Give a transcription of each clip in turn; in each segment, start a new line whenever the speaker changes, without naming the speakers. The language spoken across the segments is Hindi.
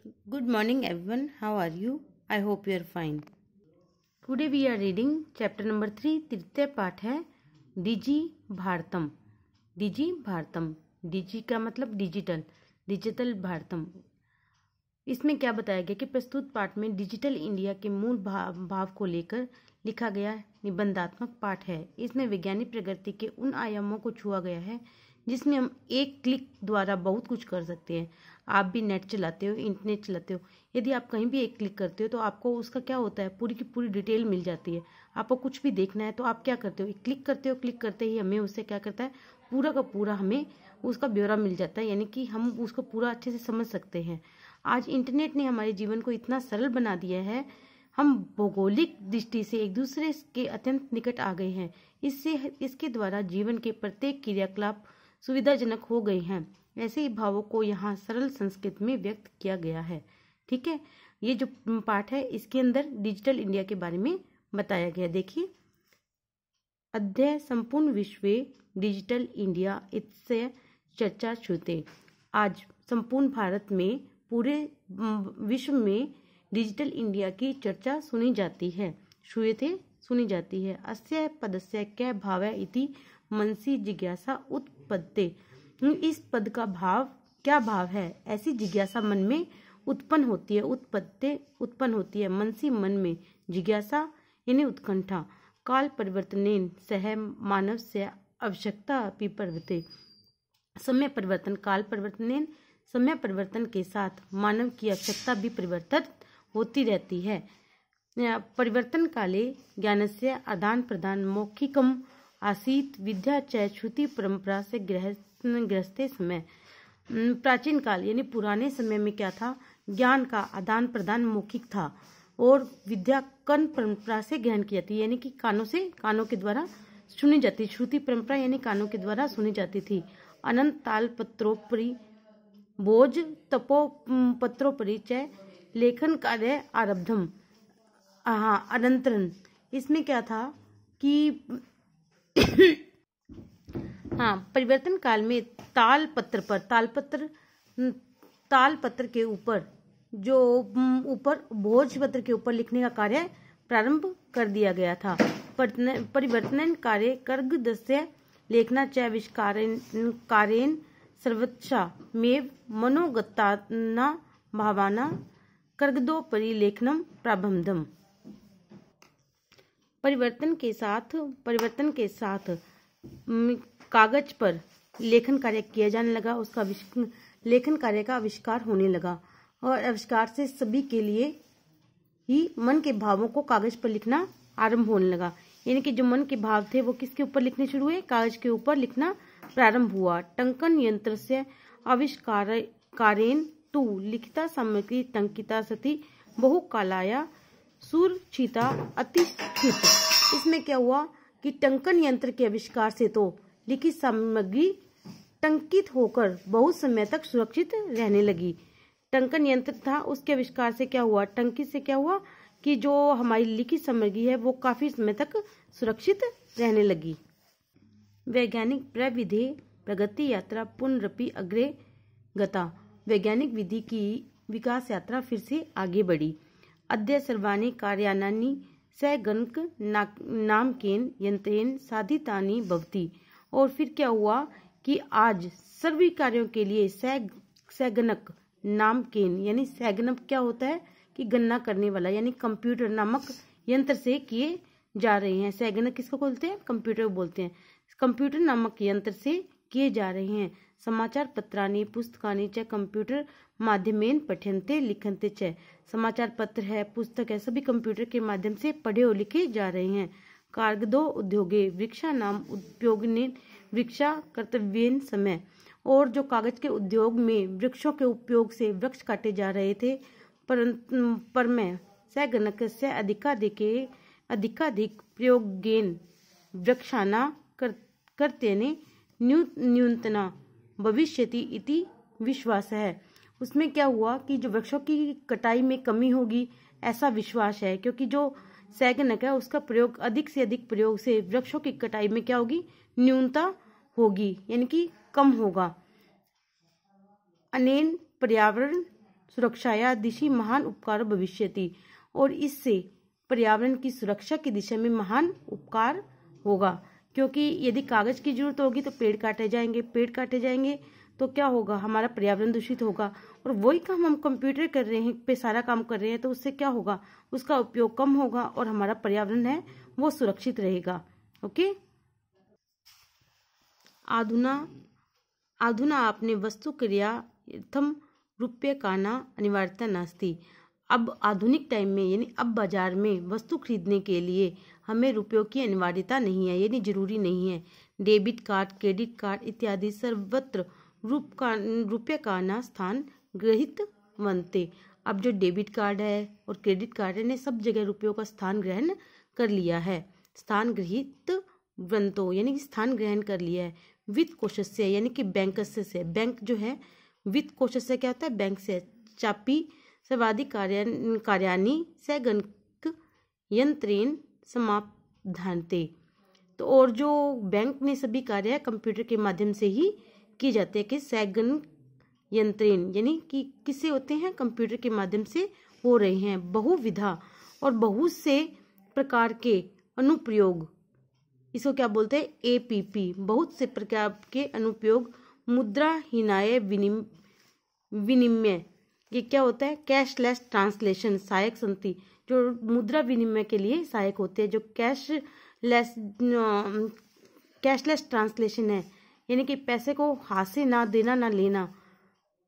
Good morning everyone. How are you? I hope you are fine. Today we are reading chapter number 3. तृतीय पाठ है डिजी भारतम. डिजी भारतम. डिजी का मतलब डिजिटल भारतम. इसमें क्या बताया गया कि प्रस्तुत पाठ में डिजिटल इंडिया के मूल भाव को लेकर लिखा गया निबंधात्मक पाठ है. इसमें वैज्ञानिक प्रगति के उन आयामों को छुआ गया है जिसमें हम एक क्लिक द्वारा बहुत कुछ कर सकते हैं. आप भी नेट चलाते हो, इंटरनेट चलाते हो. यदि आप कहीं भी एक क्लिक करते हो तो आपको उसका क्या होता है, पूरी की पूरी डिटेल मिल जाती है. आपको कुछ भी देखना है तो आप क्या करते हो, एक क्लिक करते हो. क्लिक करते ही हमें उससे क्या करता है, पूरा का पूरा हमें उसका ब्यौरा मिल जाता है, यानी कि हम उसको पूरा अच्छे से समझ सकते हैं. आज इंटरनेट ने हमारे जीवन को इतना सरल बना दिया है, हम भौगोलिक दृष्टि से एक दूसरे के अत्यंत निकट आ गए हैं. इसके द्वारा जीवन के प्रत्येक क्रियाकलाप सुविधाजनक हो गए हैं. ऐसे ही भावों को यहाँ सरल संस्कृत में व्यक्त किया गया है. ठीक है, ये जो पाठ है इसके अंदर डिजिटल इंडिया के बारे में बताया गया. देखिए, अध्याय संपूर्ण विश्व डिजिटल इंडिया इससे चर्चा श्रूते. आज संपूर्ण भारत में, पूरे विश्व में डिजिटल इंडिया की चर्चा सुनी जाती है. श्रूयते सुनी जाती है. अस्य पदस्य क्या भाव इति मनसी जिज्ञासा उत्पत्ते. इस पद का भाव क्या भाव है, ऐसी जिज्ञासा मन में उत्पन्न होती है. उत्पत्ते उत्पन्न होती है मनसी मन में, जिज्ञासा यानी उत्कंठा. काल परिवर्तनेन सह मानव से आवश्यकता अपि प्रवर्ते. समय परिवर्तन, काल परिवर्तनेन समय परिवर्तन के साथ मानव की आवश्यकता भी परिवर्तित होती रहती है. परिवर्तन काले ज्ञानस्य आदान प्रदान मौखिकम आसीत विद्या च श्रुति परंपरा से ग्रस्ते समय. प्राचीन काल यानी पुराने समय में क्या था, ज्ञान का आदान प्रदान मौखिक था और विद्या कर्ण परंपरा से ग्रहण की जाती, यानी कि कानों के द्वारा सुनी जाती. श्रुति परंपरा यानी कानों के द्वारा सुनी जाती थी. अनंत ताल पत्रोपरि भोज तपो पत्रोपरि च लेखन कार्य आरब्धम. अनंतरन इसमें क्या था कि परिवर्तन काल में ताल पत्र के ऊपर भोज पत्र के ऊपर लिखने का कार्य प्रारंभ कर दिया गया था. परिवर्तन कार्य कर्गदस्य लेखना च आविष्कारेण सर्वच्छा में मनोगताना भावना कर्गदोपरि लेखनम प्रारंभम. परिवर्तन के साथ कागज पर लेखन कार्य किया जाने लगा. उसका लेखन कार्य का आविष्कार होने लगा और आविष्कार से सभी के लिए ही मन के भावों को कागज पर लिखना आरंभ होने लगा. यानी कि जो मन के भाव थे वो किसके ऊपर लिखने शुरू हुए, कागज के ऊपर लिखना प्रारंभ हुआ. टंकन यंत्र से आविष्कारेण तु लिखिता सामग्री टंकिता सती बहुकालाया सुरक्षिता अतिष्ठित. इसमें क्या हुआ कि टंकन यंत्र के आविष्कार से तो लिखित सामग्री टंकित होकर बहुत समय तक सुरक्षित रहने लगी. टंकन यंत्र था, उसके आविष्कार से क्या हुआ, टंकित से क्या हुआ कि जो हमारी लिखित सामग्री है वो काफी समय तक सुरक्षित रहने लगी. वैज्ञानिक प्रविधि प्रगति यात्रा पुनरपि अग्रे गता. वैज्ञानिक विधि की विकास यात्रा फिर से आगे बढ़ी. अद्य सर्वाणि कार्याणानि सगणक नामकेन यंत्रेण साधितानि भवति. और फिर क्या हुआ कि आज सभी कार्यों के लिए सगणक नामकेन, यानी सगणक क्या होता है कि गणना करने वाला, यानी कंप्यूटर नामक यंत्र से किए जा रहे हैं. सगणक किसको बोलते हैं, कंप्यूटर बोलते हैं. कंप्यूटर नामक यंत्र से किए जा रहे हैं. समाचार पत्राणि पुस्तकानि च कंप्यूटर माध्यमेन पठ्यन्ते लिखन्ते च. समाचार पत्र है, पुस्तक है, सभी कंप्यूटर के माध्यम से पढ़े और लिखे जा रहे हैं. कागदो उद्योगे वृक्षा नाम उपयोगने वृक्षा कर्तव्येन समय. और जो कागज के उद्योग में वृक्षों के उपयोग से वृक्ष काटे जा रहे थे, पर में सगणक से अधिकाधिक प्रयोगेन वृक्षाना कर्तेने न्यूनतना भविष्यति इति विश्वास है. उसमें क्या हुआ कि जो वृक्षों की कटाई में कमी होगी ऐसा विश्वास है, क्योंकि जो सगणक है उसका प्रयोग अधिक से अधिक प्रयोग से वृक्षों की कटाई में क्या होगी, न्यूनता होगी, यानी कि कम होगा. अनेन पर्यावरण सुरक्षाया दिशि महान उपकारो भविष्यति, और इससे पर्यावरण की सुरक्षा की दिशा में महान उपकार होगा। क्योंकि यदि कागज की जरूरत होगी तो पेड़ काटे जाएंगे, पेड़ काटे जाएंगे तो क्या होगा, हमारा पर्यावरण दूषित होगा। और वही काम हम कंप्यूटर कर रहे हैं, पे सारा काम कर रहे हैं, तो उससे क्या होगा, उसका उपयोग कम होगा और हमारा पर्यावरण है वो सुरक्षित रहेगा। ओके। अधुना आपने वस्तु क्रियार्थम रुपये काना अनिवार्यता नास्ति। अब आधुनिक टाइम में यानी अब बाजार में वस्तु खरीदने के लिए हमें रुपयों की अनिवार्यता नहीं है, यानी जरूरी नहीं है। डेबिट कार्ड, क्रेडिट कार्ड इत्यादि सर्वत्र रुपये का ना स्थान ग्रहित बनते। अब जो डेबिट कार्ड है और क्रेडिट कार्ड है ने सब जगह रुपयों का स्थान ग्रहण कर लिया है। स्थान ग्रहित बनतो यानी कि स्थान ग्रहण कर लिया है। वित्त कोशस्य यानी कि बैंक से, बैंक जो है वित्त कोशस्य क्या होता है, बैंक से। चापी सर्वादि कार्यानि से गणक यंत्रेण समाधानते। तो और जो बैंक में सभी कार्य कंप्यूटर के माध्यम से ही की जाते हैं कि सैगन यंत्रेण यानी कि किससे होते हैं, कंप्यूटर के माध्यम से हो रहे हैं। बहुविधा और बहुत से प्रकार के अनुप्रयोग, इसको क्या बोलते हैं, एपीपी। बहुत से प्रकार के अनुप्रयोग मुद्रा हिनाय विनिमय, ये क्या होता है, कैशलेस ट्रांसलेशन सहायक संति, जो मुद्रा विनिमय के लिए सहायक होते हैं। जो कैशलेस ट्रांसलेशन है यानी कि पैसे को हाथ से ना देना ना लेना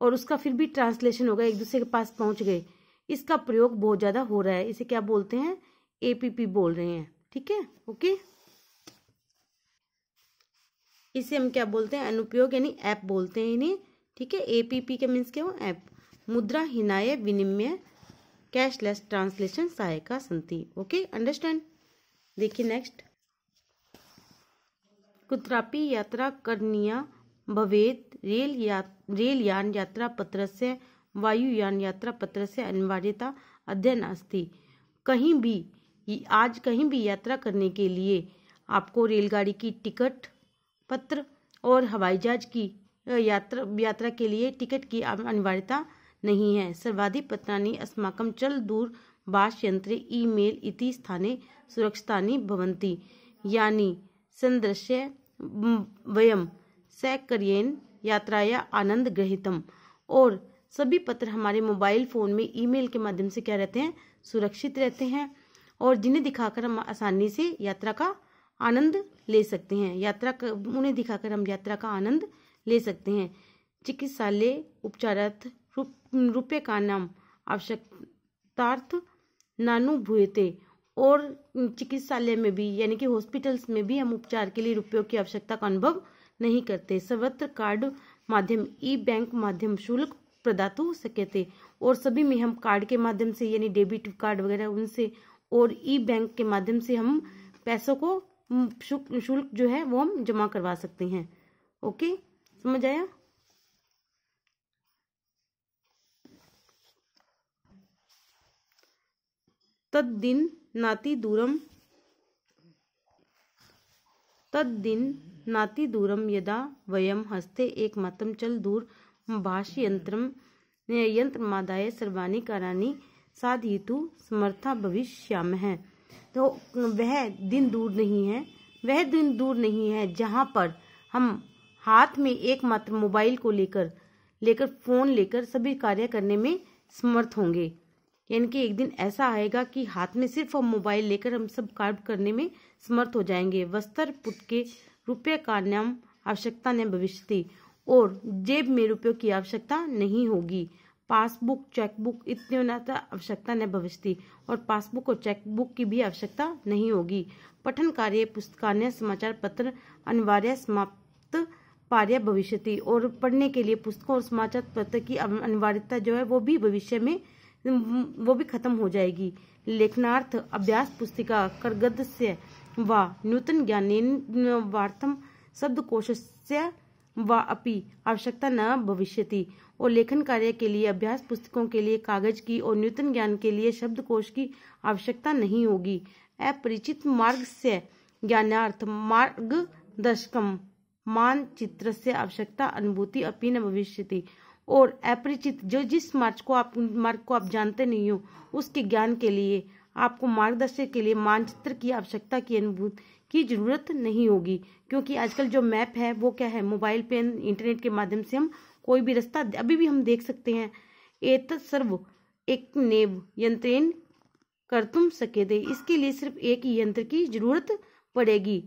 और उसका फिर भी ट्रांसलेशन होगा, एक दूसरे के पास पहुंच गए, इसका प्रयोग बहुत ज्यादा हो रहा है। इसे क्या बोलते हैं, एपीपी बोल रहे हैं। ठीक है, ओके। इसे हम क्या बोलते हैं, अनुप्रयोग यानी ऐप बोलते हैं इन्हें। ठीक है, एपीपी का मीन्स क्या हो, ऐप। मुद्रा हिनाय विनिमय कैशलेस ट्रांसलेशन सहायका संति। Okay, understand. देखिए नेक्स्ट, कुत्रापि यात्रा करणीया भवेत् रेलयान यात्रा पत्रस्य वायुयान यात्रा पत्रस्य अनिवार्यता अद्य नास्ति। कहीं भी यात्रा करने के लिए आपको रेलगाड़ी की टिकट पत्र और हवाई जहाज की यात्रा के लिए टिकट की अनिवार्यता नहीं है। सर्वादि पत्राणि अस्माकं चल दूरभाष यंत्रे ईमेल इति स्थाने सुरक्षितानि भवन्ति, यानि संदृश्य वयम सैकर्येण यात्राया आनंद ग्रहीतम। और सभी पत्र हमारे मोबाइल फोन में ईमेल के माध्यम से क्या रहते हैं, सुरक्षित रहते हैं और जिन्हें दिखाकर हम आसानी से यात्रा का आनंद ले सकते हैं। उन्हें दिखाकर हम यात्रा का आनंद ले सकते हैं। चिकित्सालय उपचारार्थ रुपये का नाम आवश्यकतार्थ नानुभूयते। और चिकित्सालय में भी यानी कि हॉस्पिटल्स में भी हम उपचार के लिए रुपयों की आवश्यकता का अनुभव नहीं करते। सर्वत्र कार्ड माध्यम ई बैंक माध्यम शुल्क प्रदातु सकते। और सभी में हम कार्ड के माध्यम से यानी डेबिट कार्ड वगैरह उनसे और ई बैंक के माध्यम से हम पैसों को शुल्क जो है वो हम जमा करवा सकते हैं। ओके, समझ आया। तद्दिन नाति दूरम यदा वयम हस्ते एकमात्रं चल दूरभाष यंत्रमादाय सर्वाणि कार्याणि साधयितुं समर्था भविष्यामः। तो वह दिन दूर नहीं है जहां पर हम हाथ में एकमात्र मोबाइल को लेकर फोन लेकर सभी कार्य करने में समर्थ होंगे। यानी कि एक दिन ऐसा आएगा कि हाथ में सिर्फ हम मोबाइल लेकर हम सब कार्य करने में समर्थ हो जाएंगे। वस्त्र पुट के रुपये का नाम आवश्यकता न भविष्यति। और जेब में रुपयों की आवश्यकता नहीं होगी। पासबुक चेकबुक इत्यादि आवश्यकता न भविष्यति। और पासबुक और चेकबुक की भी आवश्यकता नहीं होगी। पठन कार्य पुस्तकान्य समाचार पत्र अनिवार्य समाप्त पार्य भविष्यति। और पढ़ने के लिए पुस्तकों और समाचार पत्र की अनिवार्यता जो है वो भी भविष्य में वो भी खत्म हो जाएगी। लेखनार्थ अभ्यास पुस्तिका करगद्य व नूतन ज्ञानेन वार्तम शब्दकोशस्य व अपि आवश्यकता न भविष्यति। और लेखन कार्य के लिए अभ्यास पुस्तकों के लिए कागज की और नूतन ज्ञान के लिए शब्दकोश की आवश्यकता नहीं होगी। अपरिचित मार्ग से ज्ञानार्थ मार्गदर्शकम मानचित्र से आवश्यकता अनुभूति अपि न भविष्यति। और अपरिचित जो जिस मार्ग को आप जानते नहीं हो उसके ज्ञान के लिए आपको मार्गदर्शन के लिए मानचित्र की आवश्यकता की अनुभूति की जरूरत नहीं होगी, क्योंकि आजकल जो मैप है वो क्या है, मोबाइल पे इंटरनेट के माध्यम से हम कोई भी रास्ता अभी भी हम देख सकते हैं। एतत् सर्व एकमेव यंत्रेण कर्तुम शक्यते, इसके लिए सिर्फ एक ही यंत्र की जरूरत पड़ेगी।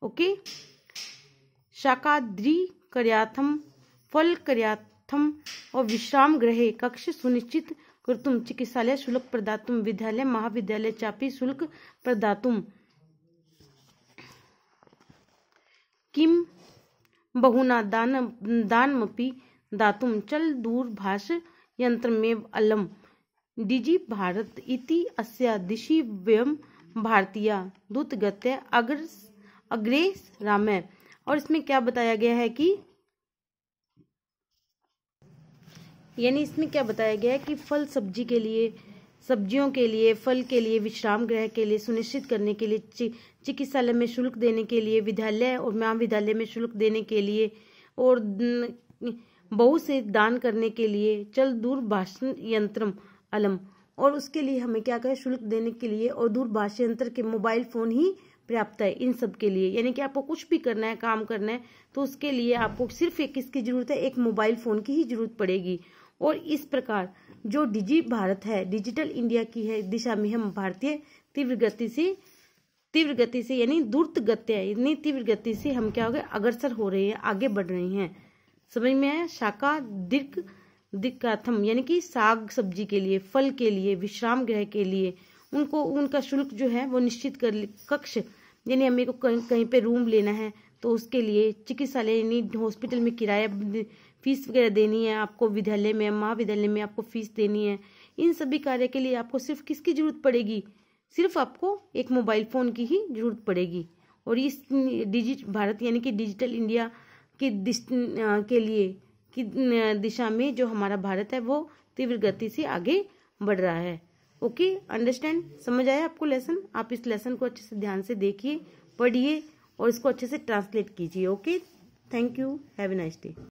ओके, शाकाद्री कर्यार्थम फल कर्यार्थम और विश्राम गृहे कक्ष सुनिश्चित कर्तुम चिकित्सालय शुल्क प्रदातुम विद्यालय महाविद्यालय चापि शुल्क प्रदातुम किम बहुना दानमपि दातुम चल दूरभाष यंत्रमेव अलम डिजि भारत इति अस्या दिशि वयम भारतीया द्रुतगत्या अग्रे रामय। और इसमें क्या बताया गया है कि यानी इसमें क्या बताया गया है कि फल सब्जी के लिए, सब्जियों के लिए, फल के लिए, विश्राम गृह के लिए सुनिश्चित करने के लिए, चिकित्सालय में शुल्क देने के लिए, विद्यालय और महाविद्यालय में शुल्क देने के लिए और बहु से दान करने के लिए, चल दूरभाष यंत्रम अलम, और उसके लिए हमें क्या कहे, शुल्क देने के लिए और दूरभाष यंत्र के मोबाइल फोन ही पर्याप्त है इन सब के लिए। यानी कि आपको कुछ भी करना है, काम करना है, तो उसके लिए आपको सिर्फ एक किसकी जरूरत है, एक मोबाइल फोन की ही जरूरत पड़ेगी। और इस प्रकार जो डिजि भारत है, डिजिटल इंडिया की है दिशा में हम भारतीय तीव्र गति से यानी द्रुत गत्या यानी तीव्र गति से हम क्या हो गए, अग्रसर हो रहे हैं, आगे बढ़ रहे हैं। समझ में आया? शाका दिक्काथम यानी कि साग सब्जी के लिए, फल के लिए, विश्राम गृह के लिए उनको उनका शुल्क जो है वो निश्चित कर, कक्ष यानी हमें को कहीं पे रूम लेना है तो उसके लिए, चिकित्सालय यानी हॉस्पिटल में किराया फीस वगैरह देनी है आपको, विद्यालय में महाविद्यालय में आपको फीस देनी है, इन सभी कार्य के लिए आपको सिर्फ किसकी जरूरत पड़ेगी, सिर्फ आपको एक मोबाइल फोन की ही जरूरत पड़ेगी। और इस भारत यानी कि डिजिटल इंडिया की के लिए की दिशा में जो हमारा भारत है वो तीव्र गति से आगे बढ़ रहा है। Okay, understand? समझ आया आपको लेसन? आप इस लेसन को अच्छे से ध्यान से देखिए, पढ़िए और इसको अच्छे से ट्रांसलेट कीजिए। Okay, thank you, have a nice day.